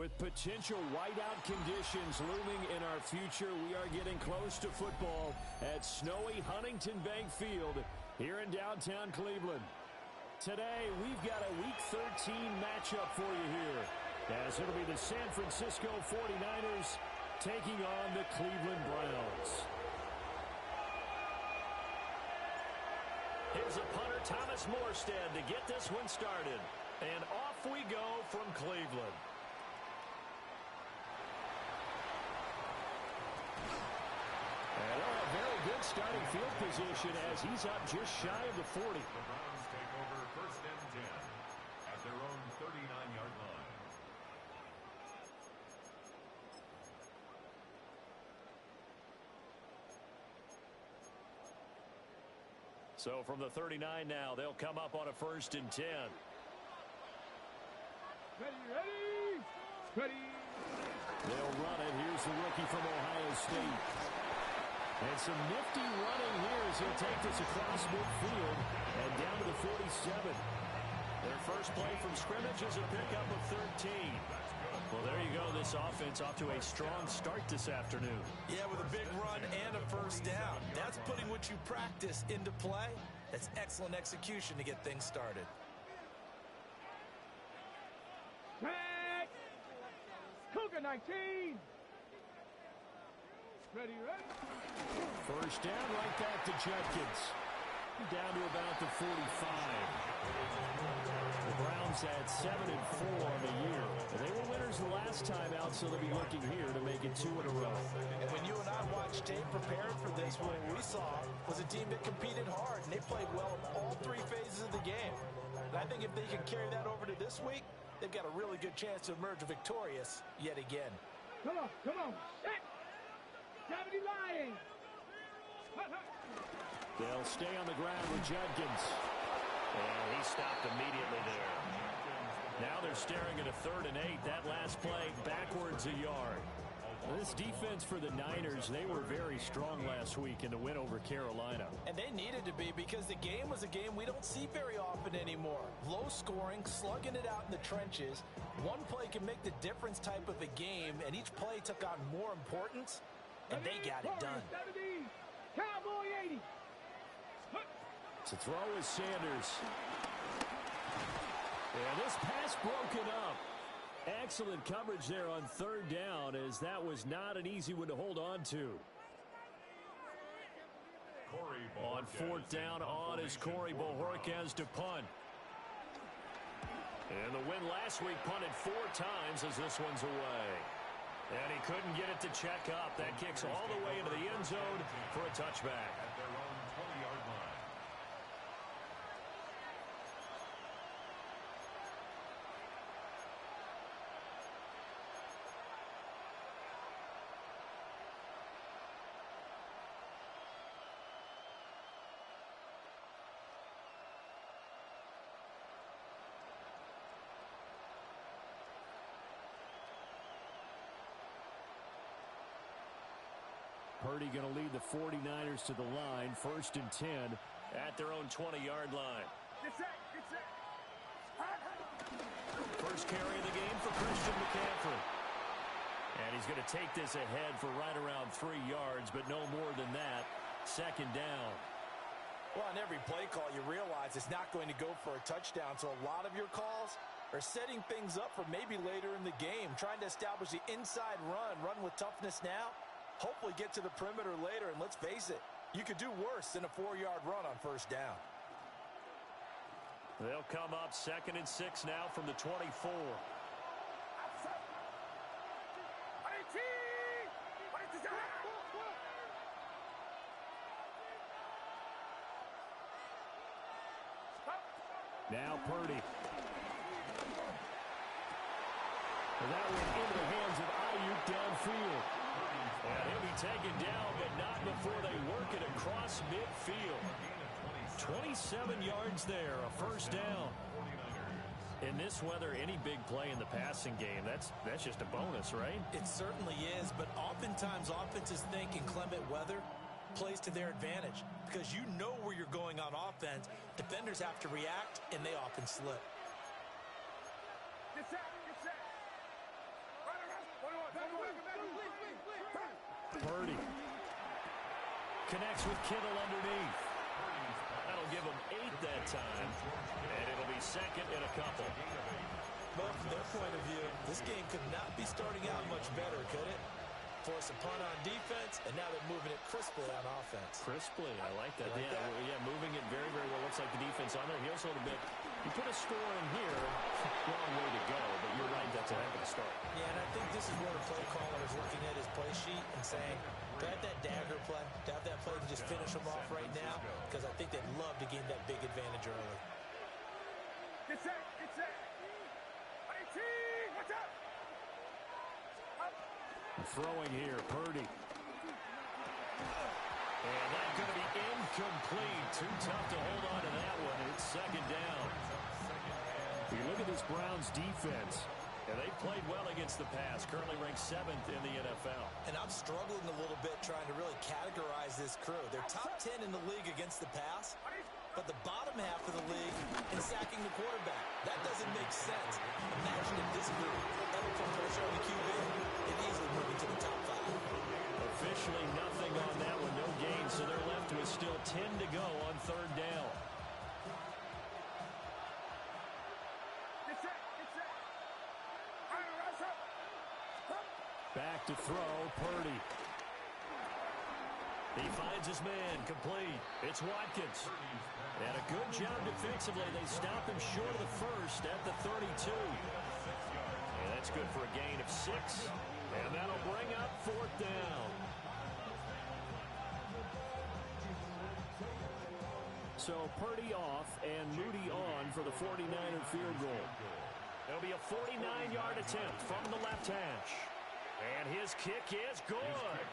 With potential whiteout conditions looming in our future, we are getting close to football at snowy Huntington Bank Field here in downtown Cleveland. Today, we've got a Week 13 matchup for you here, as it'll be the San Francisco 49ers taking on the Cleveland Browns. Here's a punter, Thomas Morstead, to get this one started. And off we go from Cleveland. And they'll have very good starting field position as he's up just shy of the 40. The Browns take over 1st and 10 at their own 39-yard line. So from the 39 now, they'll come up on a 1st and 10. Ready. They'll run it. Here's the rookie from Ohio State. And some nifty running here as he'll take this across midfield and down to the 47. Their first play from scrimmage is a pickup of 13. Well, there you go. This offense off to a strong start this afternoon. Yeah, with a big run and a 1st down. That's putting what you practice into play. That's excellent execution to get things started. Back. Cougar 19. Ready. 1st down, right back to Judkins. Down to about the 45. The Browns had 7-4 on the year. They were winners the last time out, so they'll be looking here to make it 2 in a row. And when you and I watched tape preparing for this, what we saw was a team that competed hard, and they played well in all 3 phases of the game. And I think if they can carry that over to this week, they've got a really good chance to emerge victorious yet again. Come on. Set. 70 Lions. They'll stay on the ground with Judkins. And he stopped immediately there. Now they're staring at a 3rd and 8. That last play backwards a yard. This defense for the Niners, they were very strong last week in the win over Carolina. And they needed to be because the game was a game we don't see very often anymore. Low scoring, slugging it out in the trenches. One play can make the difference type of a game, and each play took on more importance, and they got it done. 70, Cowboy 80. To throw is Sanders. And this pass broken up. Excellent coverage there on 3rd down, as that was not an easy one to hold on to. On 4th down, on is Corey Bojorquez to punt. And the win last week punted 4 times as this one's away. And he couldn't get it to check up. That kicks all the way into the end zone for a touchback. At their own 20-yard line. Purdy going to lead the 49ers to the line. 1st and 10 at their own 20-yard line. Get set. First carry of the game for Christian McCaffrey. And he's going to take this ahead for right around 3 yards, but no more than that. 2nd down. Well, on every play call, you realize it's not going to go for a touchdown, so a lot of your calls are setting things up for maybe later in the game, trying to establish the inside run with toughness now. Hopefully get to the perimeter later, and let's face it, you could do worse than a 4-yard run on 1st down. They'll come up 2nd and 6 now from the 24. Now Purdy. And that went into the hands of Ayuk downfield. And he'll be taken down, but not before they work it across midfield. 27 yards there, a 1st down. In this weather, any big play in the passing game, that's just a bonus, right? It certainly is, but oftentimes offenses think inclement weather plays to their advantage because you know where you're going on offense. Defenders have to react, and they often slip. Get set. Purdy. Connects with Kittle underneath. That'll give him 8 that time. And it'll be second in a couple. Well, from their point of view, this game could not be starting out much better, could it? Force a punt on defense, and now they're moving it crisply on offense. Crisply, I like that. Like that? Yeah, moving it very, very well. Looks like the defense on their heels a little bit. You put a score in here, long way to go, but you're right, that's a heck of a start. Yeah, and I think this is where the play caller is looking at his play sheet and saying, to have that dagger play, to have that play to just finish them off right now, because I think they'd love to gain that big advantage early. Get set, get set. 18, watch out. Throwing here, Purdy. And that's going to be incomplete. Too tough to hold on to that one. It's second down. You look at this Browns defense, and they played well against the pass. Currently ranked 7th in the NFL. And I'm struggling a little bit trying to really categorize this crew. They're top 10 in the league against the pass, but the bottom half of the league in sacking the quarterback. That doesn't make sense. Imagine if this group ever put pressure on the QB, it easily move into the top 5. Officially nothing on that one. No gain, so they're left with still 10 to go on third down. Get set, get set. All right, rise up. Back to throw, Purdy. He finds his man, complete. It's Watkins. And a good job defensively. They stop him short of the first at the 32. And that's good for a gain of 6. And that'll bring up fourth down. So Purdy off and Moody on for the 49er field goal. It'll be a 49-yard attempt from the left hash. And his kick is good.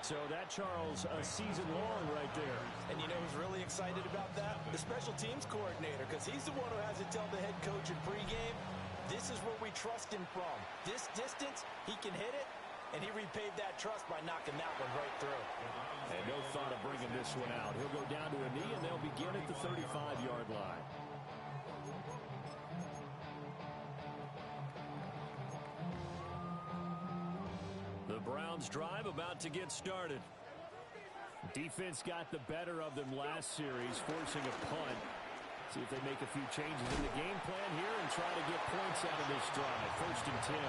So that, Charles, a season long right there. And you know who's really excited about that? The special teams coordinator, because he's the one who has to tell the head coach in pregame, this is where we trust him from. This distance, he can hit it, and he repaid that trust by knocking that one right through. And no thought of bringing this one out. He'll go down to a knee, and they'll begin at the 35-yard line. The Browns drive about to get started. Defense got the better of them last series, forcing a punt. See if they make a few changes in the game plan here and try to get points out of this drive. 1st and 10.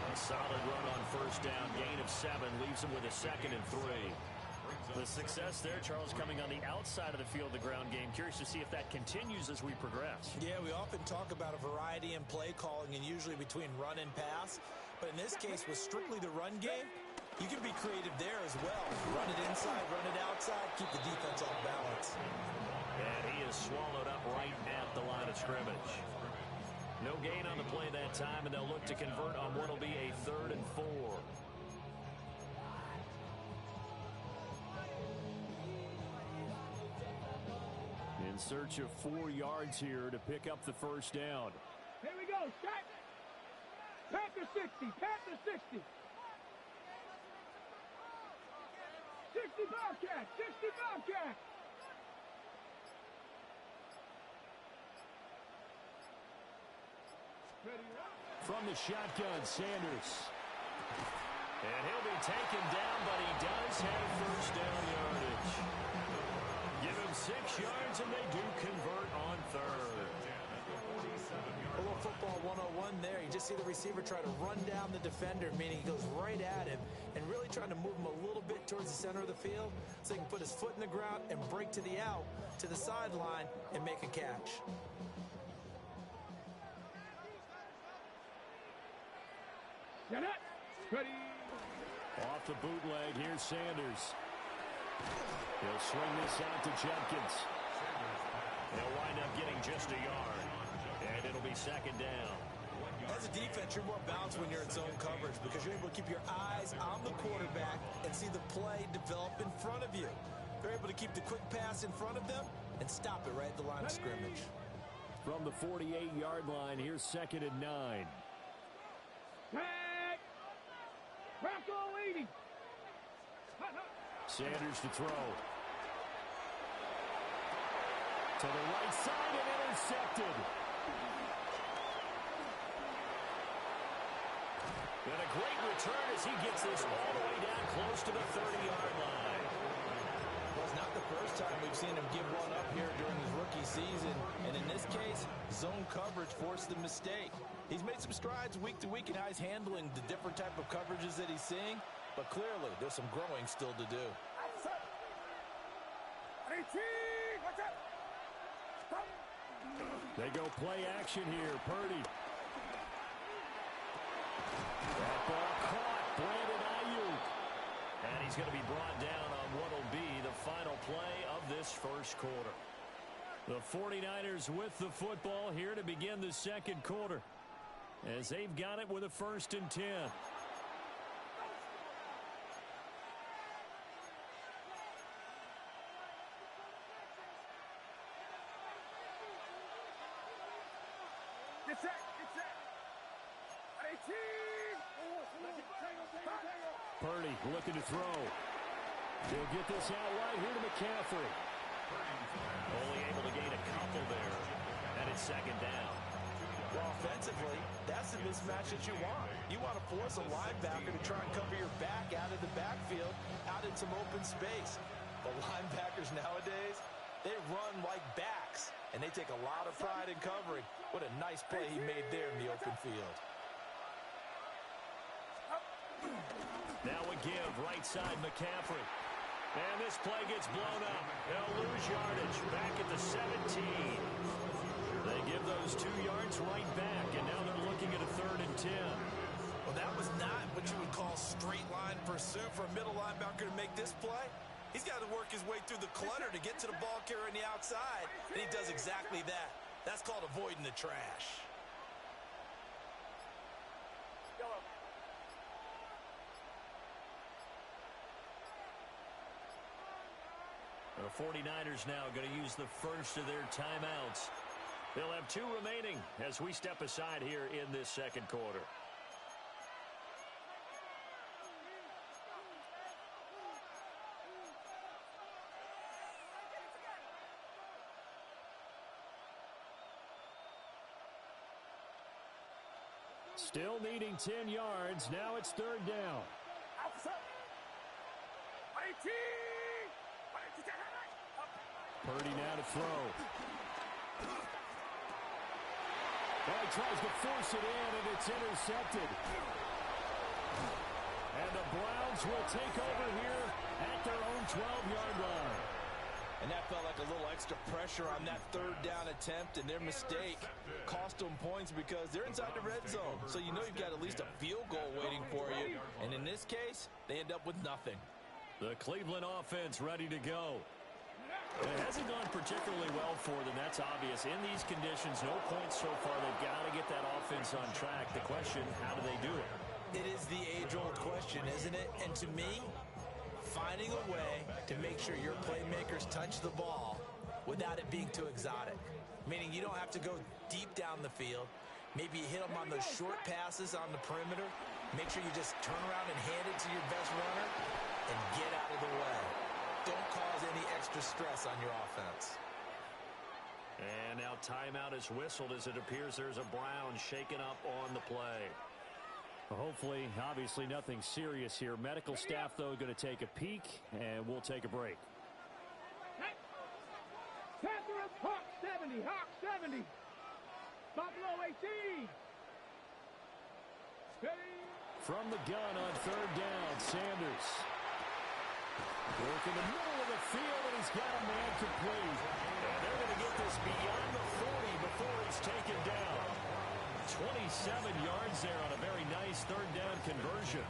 A solid run on first down. Gain of 7 leaves them with a 2nd and 3. The success there, Charles, coming on the outside of the field, the ground game. Curious to see if that continues as we progress. Yeah, we often talk about a variety in play calling and usually between run and pass. But in this case, with strictly the run game, you can be creative there as well. Run it inside, run it outside, keep the defense off balance. And he is swallowed up right at the line of scrimmage. No gain on the play that time, and they'll look to convert on what will be a 3rd and 4. In search of 4 yards here to pick up the first down. Here we go, shot. Panther 60, Panther 60. 60 Bobcat, 60 Bobcat. From the shotgun, Sanders. And he'll be taken down, but he does have first down yardage. Give him 6 yards, and they do convert on 3rd. A little football 101 there. You just see the receiver try to run down the defender, meaning he goes right at him and really trying to move him a little bit towards the center of the field so he can put his foot in the ground and break to the out, to the sideline, and make a catch. Get it. Ready. Off the bootleg, here's Sanders. He'll swing this out to Jenkins. He'll wind up getting just a yard. And it'll be 2nd down. As a defense, you're more balanced when you're in zone coverage because you're able to keep your eyes on the quarterback and see the play develop in front of you. They're able to keep the quick pass in front of them and stop it right at the line of scrimmage. From the 48-yard line, here's 2nd and 9. Tag. Bronco 80. Sanders to throw. To the right side and intercepted. And a great return as he gets this all the way down close to the 30-yard line. Well, it's not the first time we've seen him give one up here during his rookie season. And in this case, zone coverage forced the mistake. He's made some strides week to week in how he's handling the different type of coverages that he's seeing. But clearly, there's some growing still to do. They go play action here. Purdy. That ball caught. Brandon Ayuk. And he's going to be brought down on what will be the final play of this first quarter. The 49ers with the football here to begin the second quarter, as they've got it with a 1st and 10. Get set, get set. 18. Purdy looking to throw. He'll get this out right here to McCaffrey. Only able to gain a couple there. And it's 2nd down. Well, offensively, that's the mismatch that you want. You want to force a linebacker to try and cover your back out of the backfield, out in some open space. But linebackers nowadays, they run like backs, and they take a lot of pride in covering. What a nice play he made there in the open field. Now a give, right side McCaffrey. And this play gets blown up. They'll lose yardage back at the 17. They give those 2 yards right back, and now they're looking at a 3rd and 10. Well, that was not what you would call straight line pursuit for a middle linebacker to make this play. He's got to work his way through the clutter to get to the ball carrier on the outside, and he does exactly that. That's called avoiding the trash. The 49ers now going to use the first of their timeouts. They'll have 2 remaining as we step aside here in this second quarter. Still needing 10 yards. Now it's 3rd down. Purdy now to throw. Well, he tries to force it in, and it's intercepted. And the Browns will take over here at their own 12-yard line. And that felt like a little extra pressure on that 3rd down attempt, and their mistake cost them points because they're inside the red zone. So you know you've got at least a field goal waiting for you. And in this case, they end up with nothing. The Cleveland offense ready to go. It hasn't gone particularly well for them, that's obvious. In these conditions, no points so far. They've got to get that offense on track. The question, how do they do it? It is the age-old question, isn't it? And to me, finding a way to make sure your playmakers touch the ball without it being too exotic. Meaning you don't have to go deep down the field. Maybe you hit them on those short passes on the perimeter. Make sure you just turn around and hand it to your best runner and get out of the way. Don't cause any extra stress on your offense. And now timeout is whistled as it appears there's a Brown shaken up on the play. Hopefully, obviously nothing serious here. Medical staff, though, going to take a peek, and we'll take a break. Hawk 70, Hawk 70. Buffalo 18. Steady. From the gun on 3rd down, Sanders. Work in the middle of the field, and he's got a man complete. And they're going to get this beyond the 40 before he's taken down. 27 yards there on a very nice 3rd down conversion.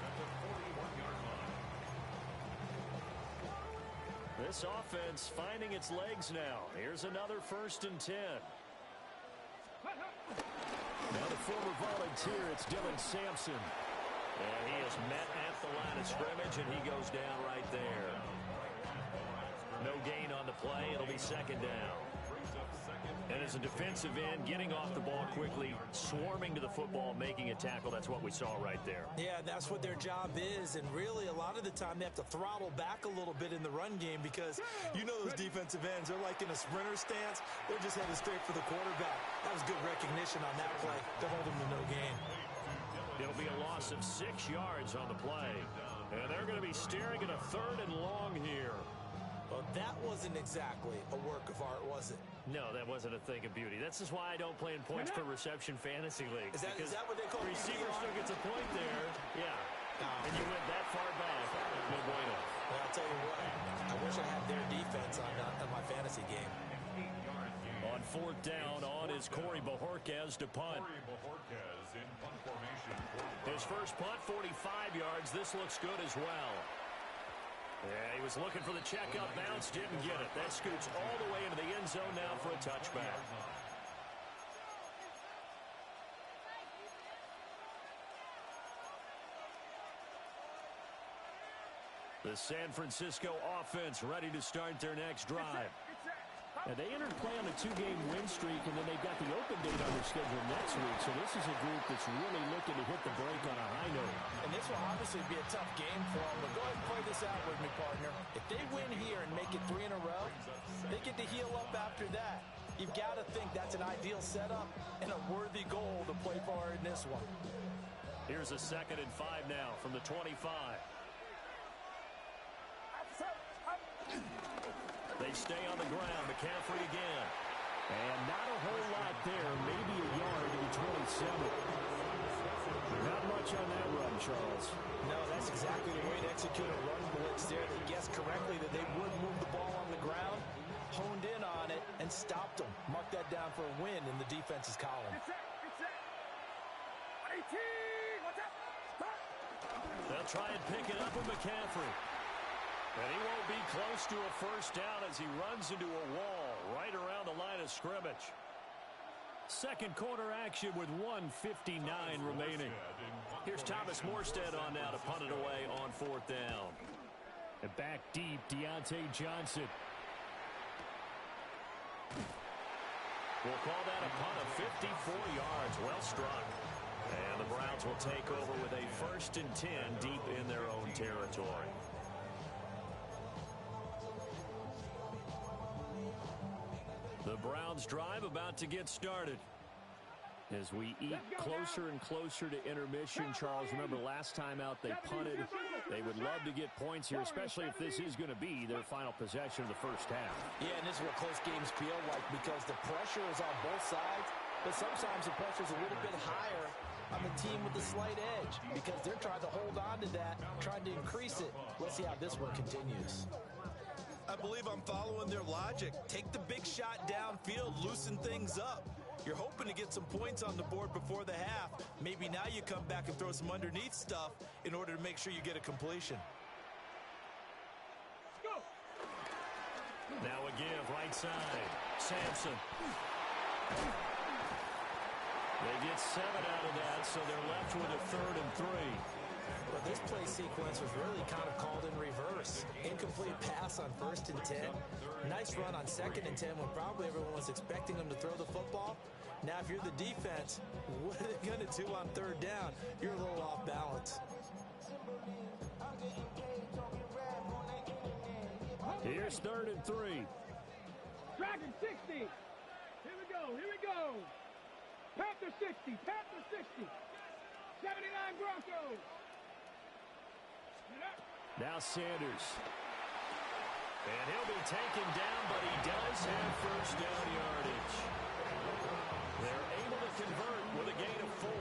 This offense finding its legs now. Here's another 1st and 10. Now the former volunteer, it's Dylan Sampson. And he is met at the line of scrimmage, and he goes down right there. No gain on the play. It'll be 2nd down. And as a defensive end, getting off the ball quickly, swarming to the football, making a tackle, that's what we saw right there. Yeah, that's what their job is, and really a lot of the time they have to throttle back a little bit in the run game because you know those defensive ends, they're like in a sprinter stance. They're just headed straight for the quarterback. That was good recognition on that play to hold them to no gain. It'll be a loss of 6 yards on the play. And they're going to be staring at a 3rd and long here. Well, that wasn't exactly a work of art, was it? No, that wasn't a thing of beauty. This is why I don't play in points per reception fantasy leagues. Is that what they call receiver still gets a point there? Yeah. And you went that far back. No bueno. Well, I'll tell you what. I wish I had their defense on my fantasy game. On 4th down, on is Corey Bojorquez to punt. His first punt, 45 yards. This looks good as well. Yeah, he was looking for the check-up bounce, didn't get it. That scoots all the way into the end zone now for a touchback. The San Francisco offense ready to start their next drive. Now, they entered play on a 2-game win streak, and then they've got the open date on their schedule next week. So this is a group that's really looking to hit the break on a high note. And this will obviously be a tough game for them. But go ahead and play this out with me, partner. If they win here and make it 3 in a row, they get to heal up after that. You've got to think that's an ideal setup and a worthy goal to play for in this one. Here's a 2nd and 5 now from the 25. They stay on the ground. McCaffrey again. And not a whole lot there. Maybe a yard to the 27. Not much on that run, Charles. No, that's exactly the way to execute a run blitz there. They guessed correctly that they would move the ball on the ground, honed in on it, and stopped them. Mark that down for a win in the defense's column. They'll try and pick it up with McCaffrey. And he won't be close to a first down as he runs into a wall right around the line of scrimmage. Second quarter action with 1:59 remaining. Here's Thomas Morstead on now to punt it away on 4th down. And back deep, Deontay Johnson. We'll call that a punt of 54 yards. Well struck. And the Browns will take over with a 1st and 10 deep in their own territory. The Browns drive about to get started. As we eat closer and closer to intermission, Charles, remember last time out they punted. They would love to get points here, especially if this is going to be their final possession of the first half. Yeah, and this is what close games feel like because the pressure is on both sides, but sometimes the pressure is a little bit higher on the team with the slight edge because they're trying to hold on to that, trying to increase it. Let's see how this one continues. I believe I'm following their logic. Take the big shot downfield, loosen things up. You're hoping to get some points on the board before the half. Maybe now you come back and throw some underneath stuff in order to make sure you get a completion. Go. Now a give right side. Sampson. They get 7 out of that, so they're left with a 3rd and 3. Well, this play sequence was really kind of called in reverse. Incomplete pass on 1st and 10. Nice run on 2nd and 10 when probably everyone was expecting them to throw the football. Now, if you're the defense, what are they going to do on 3rd down? You're a little off balance. Here's 3rd and 3. Dragon 60. Here we go. Here we go. Panther 60. Panther 60. 79 Broncos. Now Sanders. And he'll be taken down, but he does have first down yardage. They're able to convert with a gain of 4.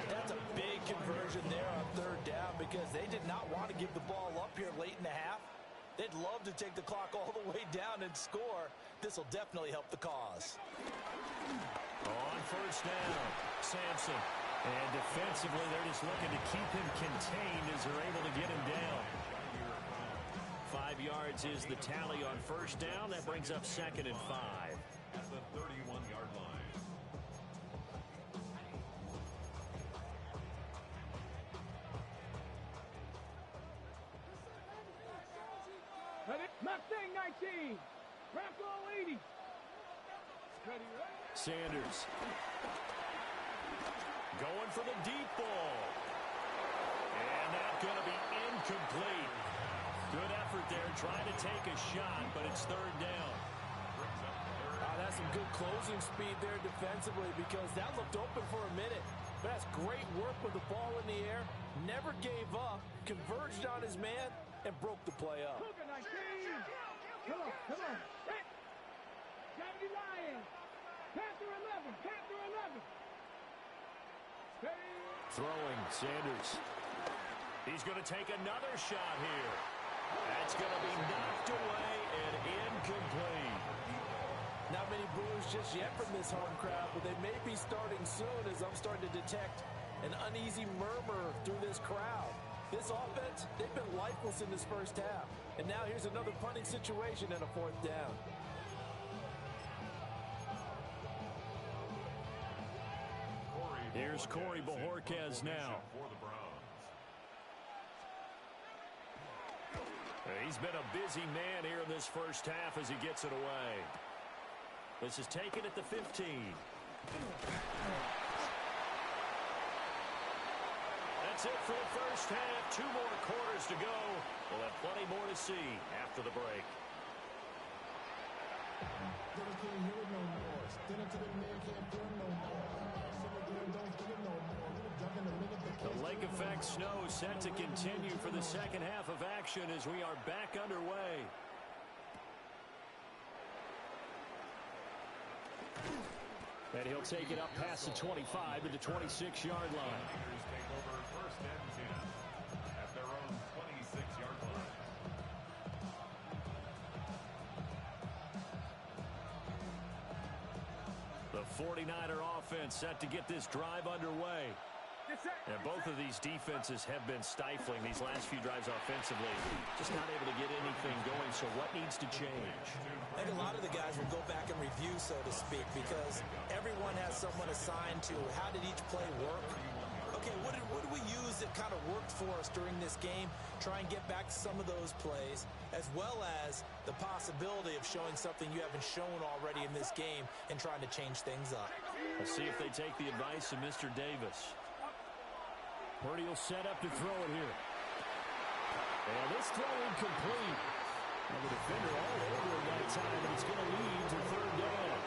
That's a big conversion there on 3rd down because they did not want to give the ball up here late in the half. They'd love to take the clock all the way down and score. This will definitely help the cause. On first down, Sampson. And defensively, they're just looking to keep him contained as they're able to get him down. 5 yards is the tally on first down. That brings up 2nd and 5. At the 31-yard line. Mustang 19. Bronco 80. Sanders. Going for the deep ball. And that's going to be incomplete. Good effort there trying to take a shot, but it's 3rd down. That's some good closing speed there defensively because that looked open for a minute. But that's great work with the ball in the air. Never gave up, converged on his man, and broke the play up. Come on, come on. Hit. Gravity Lions. Panther 11, Panther 11. Throwing, Sanders. He's going to take another shot here. That's going to be knocked away and incomplete. Not many boos just yet from this home crowd, but they may be starting soon as I'm starting to detect an uneasy murmur through this crowd. This offense, they've been lifeless in this first half. And now here's another punting situation and a fourth down. Here's Corey Bojorquez now. He's been a busy man here in this first half as he gets it away. This is taken at the 15. That's it for the first half. 2 more quarters to go. We'll have plenty more to see after the break. The lake effect snow set to continue for the second half of action as we are back underway. And he'll take it up past the 25 to the 26-yard line. Take over first and 10 at their own 26-yard line. The 49er offense set to get this drive underway. And both of these defenses have been stifling these last few drives offensively. Just not able to get anything going, so what needs to change? I think a lot of the guys will go back and review, so to speak, because everyone has someone assigned to how did each play work. Okay, what did we use that kind of worked for us during this game? Try and get back to some of those plays, as well as the possibility of showing something you haven't shown already in this game and trying to change things up. We'll see if they take the advice of Mr. Davis. Purdy will set up to throw it here. And this throw incomplete. And the defender all over him that time, and it's going to lead to third down.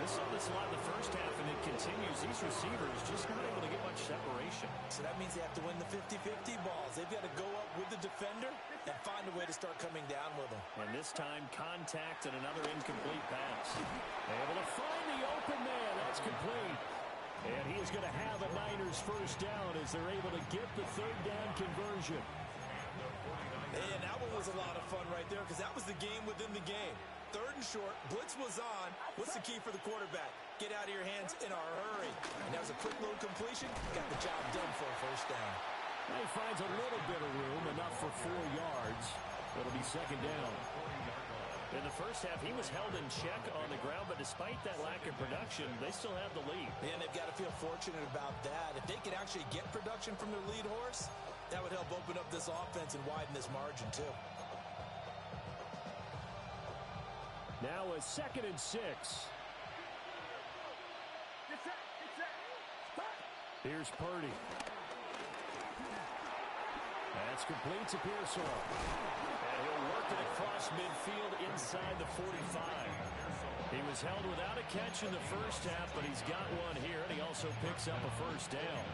We saw this a lot in the first half, and it continues. These receivers just not able to get much separation. So that means they have to win the 50-50 balls. They've got to go up with the defender and find a way to start coming down with them. And this time, contact and another incomplete pass. Able to find the open man. That's complete. And he is going to have a Niners first down as they're able to get the third down conversion. And that one was a lot of fun right there because that was the game within the game. Third and short, blitz was on. What's the key for the quarterback? Get out of your hands in a hurry. And that was a quick little completion. Got the job done for a first down. And he finds a little bit of room, enough for 4 yards. It'll be second down. In the first half, he was held in check on the ground, but despite that lack of production, they still have the lead. And they've got to feel fortunate about that. If they could actually get production from their lead horse, that would help open up this offense and widen this margin too. Now a 2nd and 6. Here's Purdy. That's complete to Pearsall. And he'll work it across midfield inside the 45. He was held without a catch in the first half, but he's got one here, and he also picks up a first down.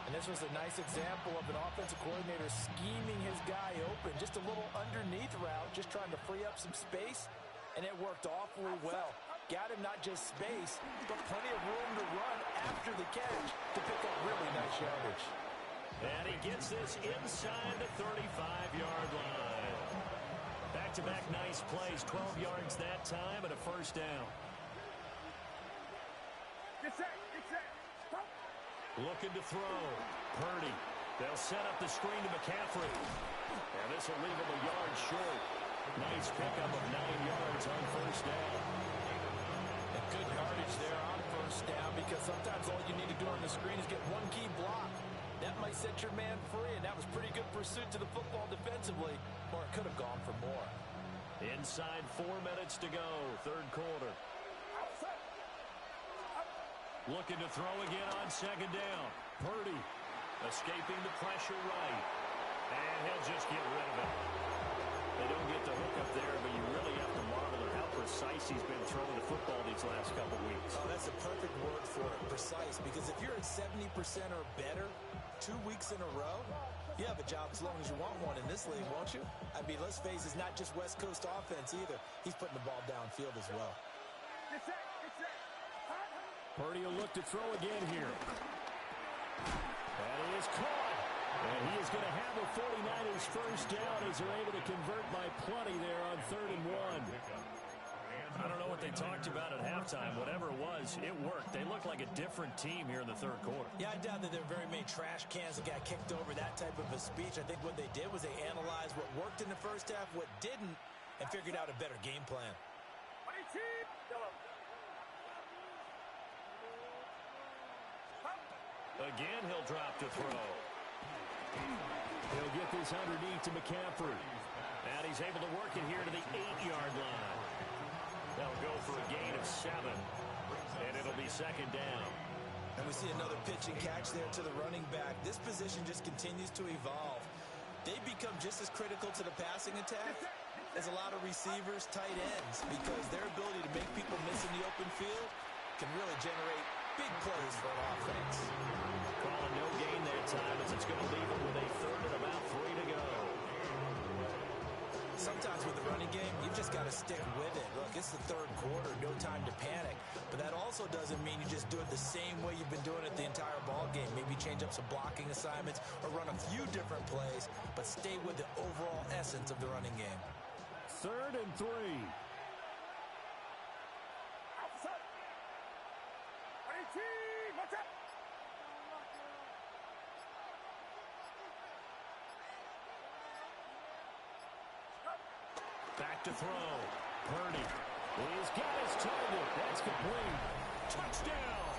And this was a nice example of an offensive coordinator scheming his guy open. Just a little underneath route, just trying to free up some space, and it worked awfully well. Got him not just space, but plenty of room to run after the catch to pick up really nice yardage. And he gets this inside the 35-yard line. Back-to-back nice plays, 12 yards that time, and a first down. Looking to throw. Purdy. They'll set up the screen to McCaffrey. And this will leave him a yard short. Nice pickup of 9 yards on first down. And good yardage there on first down because sometimes all you need to do on the screen is get one key block. That might set your man free, and that was pretty good pursuit to the football defensively, or it could have gone for more. Inside 4 minutes to go, third quarter. Looking to throw again on second down. Purdy escaping the pressure right. And he'll just get rid of it. They don't get the hook up there, but you really have to marvel at how precise precise he's been throwing the football these last couple weeks. Oh, that's a perfect word for it, precise. Because if you're at 70% or better 2 weeks in a row, you have a job as long as you want one in this league, won't you? I mean, let's face it, it's not just West Coast offense either. He's putting the ball downfield as well. Purdy will look to throw again here. And he is caught. And he is going to have a 49ers first down as they're able to convert by plenty there on 3rd and 1. I don't know what they talked about at halftime. Whatever it was, it worked. They looked like a different team here in the 3rd quarter. Yeah, I doubt that there are very many trash cans that got kicked over, that type of a speech. I think what they did was they analyzed what worked in the first half, what didn't, and figured out a better game plan. Again, he'll drop to throw. He'll get this underneath to McCaffrey. And he's able to work it here to the 8-yard line. They'll go for a gain of 7. And it'll be 2nd down. And we see another pitch and catch there to the running back. This position just continues to evolve. They become just as critical to the passing attack as a lot of receivers, tight ends, because their ability to make people miss in the open field can really generate big plays for an offense. Calling no gain that time as it's going to leave it with a 3rd and about 3 to go. Sometimes with the running game, you've just got to stick with it. Look, it's the 3rd quarter, no time to panic. But that also doesn't mean you just do it the same way you've been doing it the entire ball game. Maybe change up some blocking assignments or run a few different plays, but stay with the overall essence of the running game. 3rd and 3. Back to throw. Purdy. He's got his target. That's complete. Touchdown.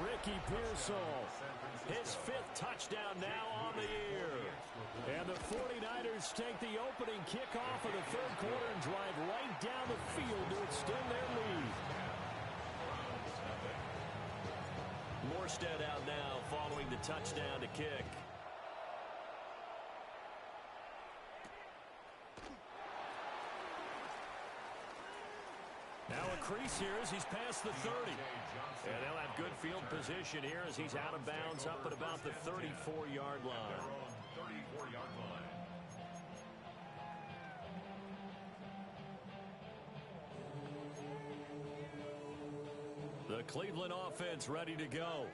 Ricky Pearsall. His 5th touchdown now on the year. And the 49ers take the opening kickoff of the 3rd quarter and drive right down the field to extend their lead. Morstead out now following the touchdown to kick. Now a crease here as he's past the 30. And they'll have good field position here as he's out of bounds up at about the 34-yard line. The Cleveland offense ready to go.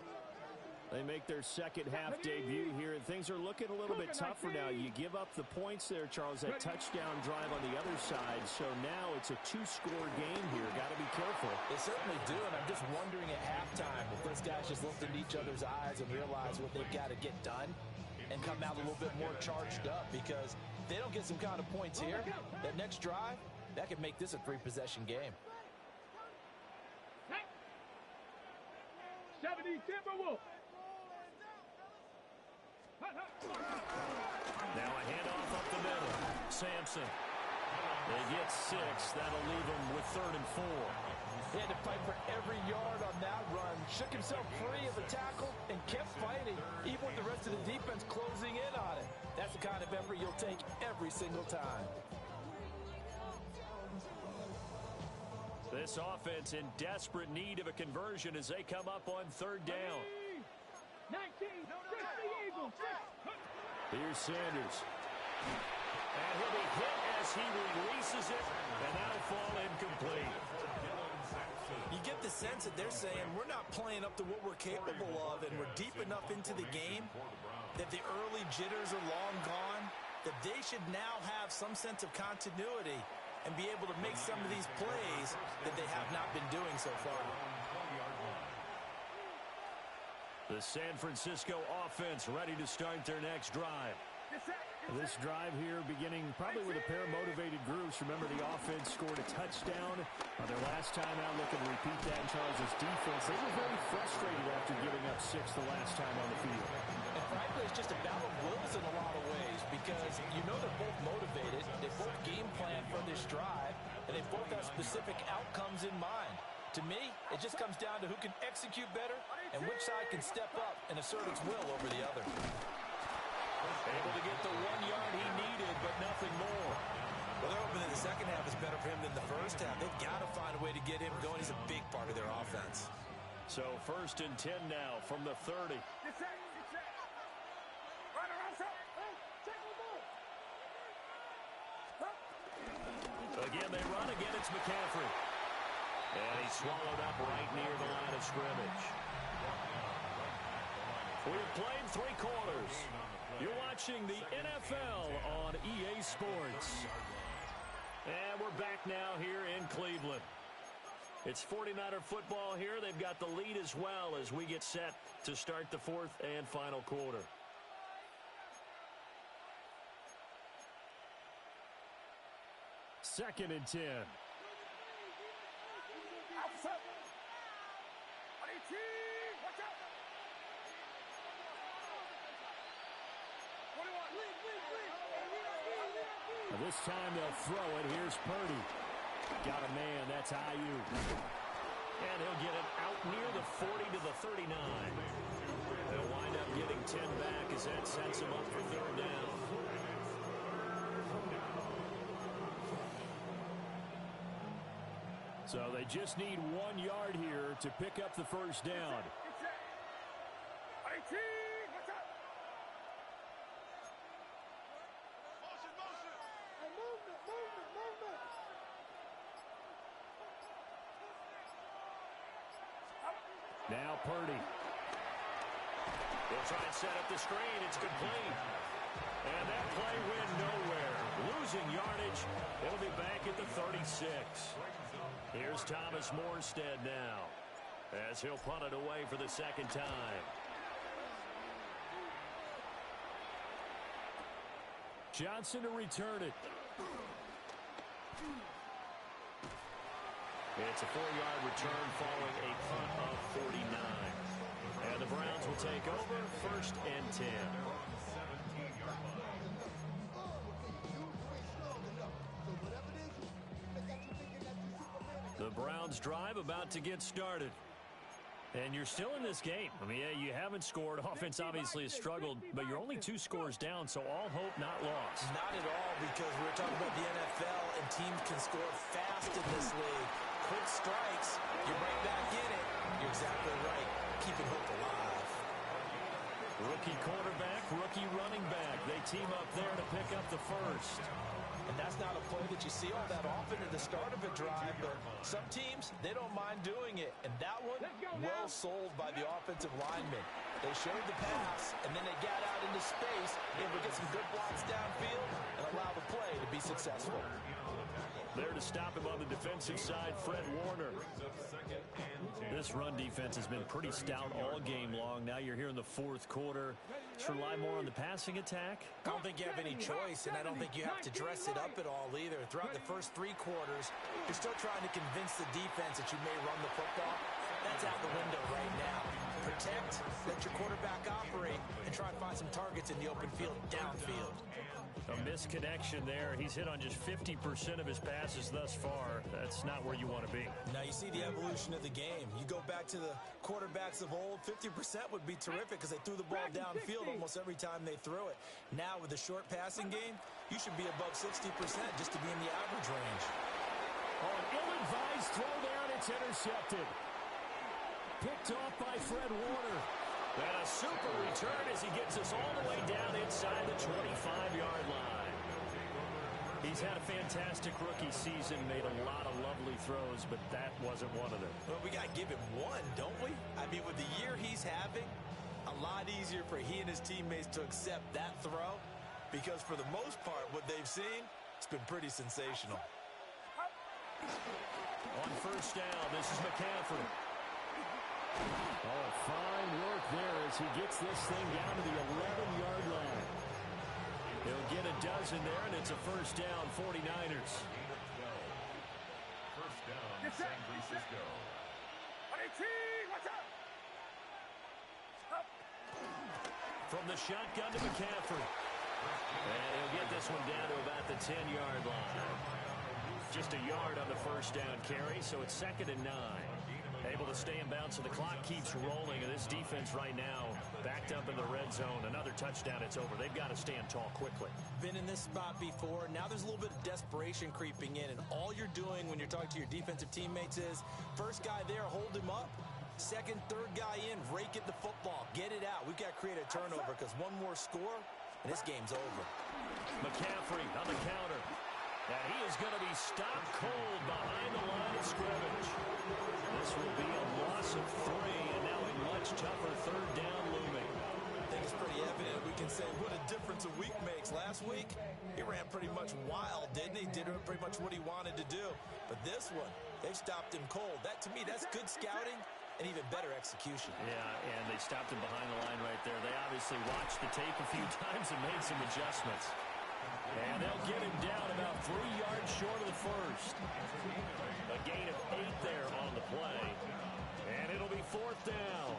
They make their 2nd half debut here, and things are looking a little bit tougher now. You give up the points there, Charles, that touchdown drive on the other side. So now it's a 2-score game here. Got to be careful. They certainly do, and I'm just wondering at halftime if those guys just looked into each other's eyes and realize what they've got to get done and come out a little bit more charged up, because if they don't get some kind of points here, that next drive, that could make this a 3-possession game. 70 Timberwolves. Now a handoff up the middle. Sampson. They get 6. That'll leave them with 3rd and 4. He had to fight for every yard on that run. Shook himself free of a tackle and kept fighting, even with the rest of the defense closing in on it. That's the kind of effort you'll take every single time. This offense in desperate need of a conversion as they come up on 3rd down. 19, the Eagles. Here's Sanders. And he'll be hit as he releases it, and that'll fall incomplete. You get the sense that they're saying we're not playing up to what we're capable of, and we're deep enough into the game that the early jitters are long gone, that they should now have some sense of continuity and be able to make some of these plays that they have not been doing so far. The San Francisco offense ready to start their next drive. This drive here beginning probably with a pair of motivated groups. Remember, the offense scored a touchdown on their last time out. Looking to repeat that in Charles' defense. They were very frustrated after giving up 6 the last time on the field. And frankly, it's just a battle of wills in a lot of ways, because you know they're both motivated. They both game plan for this drive, and they both have specific outcomes in mind. To me, it just comes down to who can execute better and which side can step up and assert its will over the other. Able to get the 1 yard he needed, but nothing more. Well, they're hoping that the second half is better for him him in the first half. They've got to find a way to get him going. He's a big part of their offense. So 1st and 10 now from the 30. Again, they run. Again, it's McCaffrey. And he's swallowed up right near the line of scrimmage. We've played 3 quarters. You're watching the NFL on EA Sports. And we're back now here in Cleveland. It's 49er football here. They've got the lead as well as we get set to start the 4th and final quarter. Second and 10. This time they'll throw it. Here's Purdy. Got a man. That's Ayuk. And he'll get it out near the 40 to the 39. They'll wind up getting 10 back as that sets him up for 3rd down. So they just need 1 yard here to pick up the 1st down. Now Purdy. They'll try and set up the screen. It's complete. And that play went nowhere. Losing yardage. It'll be back at the 36. Here's Thomas Morstead now as he'll punt it away for the 2nd time. Johnson to return it. It's a 4-yard return following a punt of 49. And the Browns will take over 1st and 10. The Browns drive about to get started. And you're still in this game. I mean, yeah, you haven't scored. Offense obviously has struggled, but you're only 2 scores down, so all hope not lost. Not at all, because we're talking about the NFL, and teams can score fast in this league. Quick strikes, you're right back in it. You're exactly right. Keeping hope alive. Rookie quarterback, rookie running back. They team up there to pick up the 1st. And that's not a play that you see all that often at the start of a drive, but some teams, they don't mind doing it. And that one, well sold by the offensive lineman. They showed the pass, and then they got out into space, able to get some good blocks downfield, and allow the play to be successful. There to stop him on the defensive side, Fred Warner. This run defense has been pretty stout all game long. Now you're here in the 4th quarter. Just rely more on the passing attack. I don't think you have any choice, and I don't think you have to dress it up at all either. Throughout the first 3 quarters, you're still trying to convince the defense that you may run the football. That's out the window right now. Protect, let your quarterback operate, and try and find some targets in the open field downfield. A misconnection there. He's hit on just 50% of his passes thus far. That's not where you want to be. Now you see the evolution of the game. You go back to the quarterbacks of old, 50% would be terrific because they threw the ball downfield almost every time they threw it. Now with the short passing game, you should be above 60% just to be in the average range. Oh, an ill-advised throw there, and it's intercepted. Picked off by Fred Warner. And a super return as he gets us all the way down inside the 25-yard line. He's had a fantastic rookie season, made a lot of lovely throws, but that wasn't one of them. Well, we got to give him one, don't we? I mean, with the year he's having, a lot easier for he and his teammates to accept that throw because for the most part, what they've seen, it's been pretty sensational. On 1st down, this is McCaffrey. Oh, fine work there as he gets this thing down to the 11-yard line. He'll get a dozen there, and it's a 1st down, 49ers. 1st down, San Francisco. From the shotgun to McCaffrey. And he'll get this one down to about the 10-yard line. Just a yard on the 1st down carry, so it's 2nd and 9. Able to stay in bounds, so the clock keeps rolling, and this defense right now backed up in the red zone. Another touchdown, it's over. They've got to stand tall quickly. Been in this spot before. Now there's a little bit of desperation creeping in, and all you're doing when you're talking to your defensive teammates is first guy there, hold him up. Second, third guy in, rake at the football. Get it out. We've got to create a turnover because one more score, and this game's over. McCaffrey on the counter. And he is going to be stopped cold behind the line of scrimmage. This will be a loss of 3, and now a much tougher third down looming. I think it's pretty evident. We can say what a difference a week makes. Last week, he ran pretty much wild, didn't he? Did pretty much what he wanted to do. But this one, they stopped him cold. That, to me, that's good scouting and even better execution. Yeah, and they stopped him behind the line right there. They obviously watched the tape a few times and made some adjustments. And they'll get him down about 3 yards short of the first. A gain of 8 there on the play. And it'll be 4th down.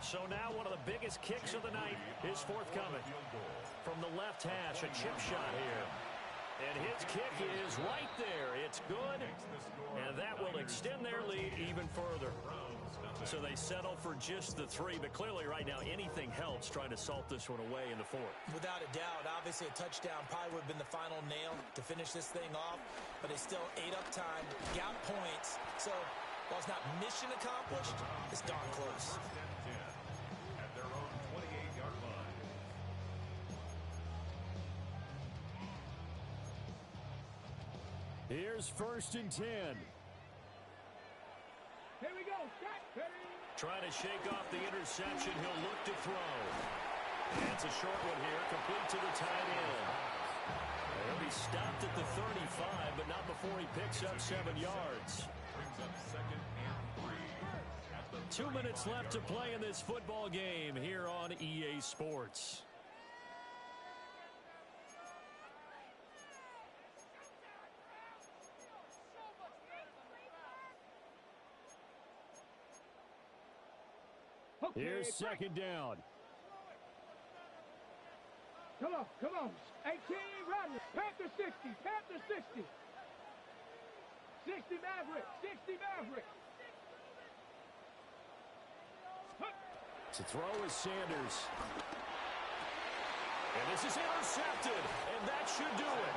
So now one of the biggest kicks of the night is forthcoming. From the left hash, a chip shot here. And his kick is right there. It's good. And that will extend their lead even further. So they settle for just the 3, but clearly right now anything helps trying to salt this one away in the 4th. Without a doubt, obviously a touchdown probably would have been the final nail to finish this thing off, but they still ate up time, got points. So while it's not mission accomplished, it's darn close. At their own 28-yard line. Here's 1st and 10. Here we go. Set. Ready. Trying to shake off the interception. He'll look to throw. And it's a short one here, complete to the tight end. He'll be stopped at the 35, but not before he picks up 7 yards. Brings up 2nd and 3. At the 2 minutes left to play in this football game here on EA Sports. Here's 2nd down. Come on. 18, Rodney. Panther 60, Panther 60. 60 Maverick. To throw is Sanders. And this is intercepted, and that should do it.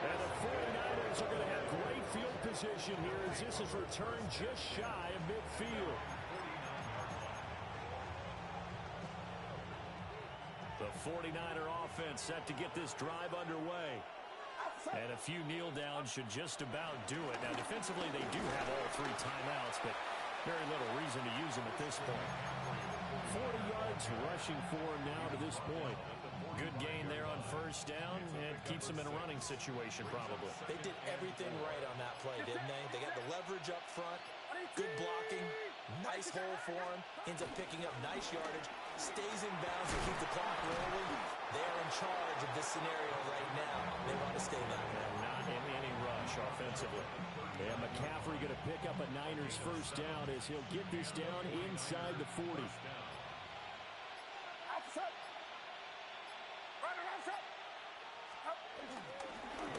And the 49ers are going to have great field position here as this is returned just shy of midfield. The 49er offense set to get this drive underway. And a few kneel downs should just about do it. Now, defensively, they do have all 3 timeouts, but very little reason to use them at this point. 40 yards rushing for him now to this point. Good gain there on 1st down, and keeps them in a running situation probably. They did everything right on that play, didn't they? They got the leverage up front, good blocking, nice hole for him, ends up picking up nice yardage, stays in bounds to keep the clock rolling. They're in charge of this scenario right now. They want to stay that way. Not in any rush offensively. And McCaffrey going to pick up a Niners 1st down as he'll get this down inside the 40.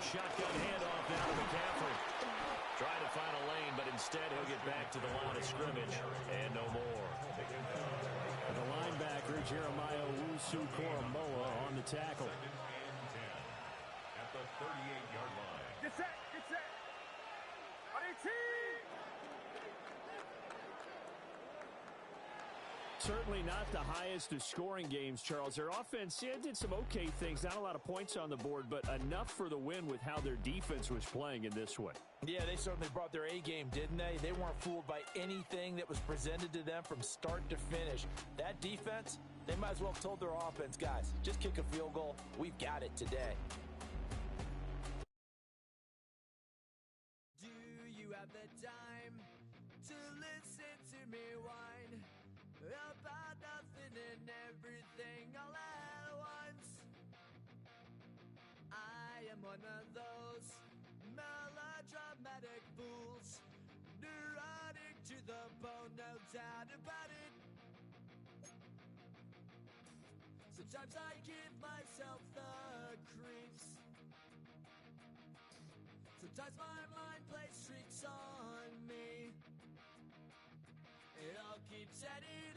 Shotgun handoff now to McCaffrey. Trying to find a lane, but instead he'll get back to the line of scrimmage and no more. And the linebacker, Jeremiah Owusu-Koramoah, on the tackle. 2nd and 10. At the 38-yard line. Get set. 18. Certainly not the highest of scoring games, Charles. Their offense did some okay things. Not a lot of points on the board, but enough for the win with how their defense was playing in this one. Yeah, they certainly brought their A game, didn't they? They weren't fooled by anything that was presented to them from start to finish. That defense, they might as well have told their offense, guys, just kick a field goal. We've got it today. Do you have the time to listen to me whine about nothing and everything all at once? I am one of those melodramatic fools, neurotic to the bone, no doubt about it. Sometimes I give myself the creeps. Sometimes my mind plays tricks on me. It all keeps heading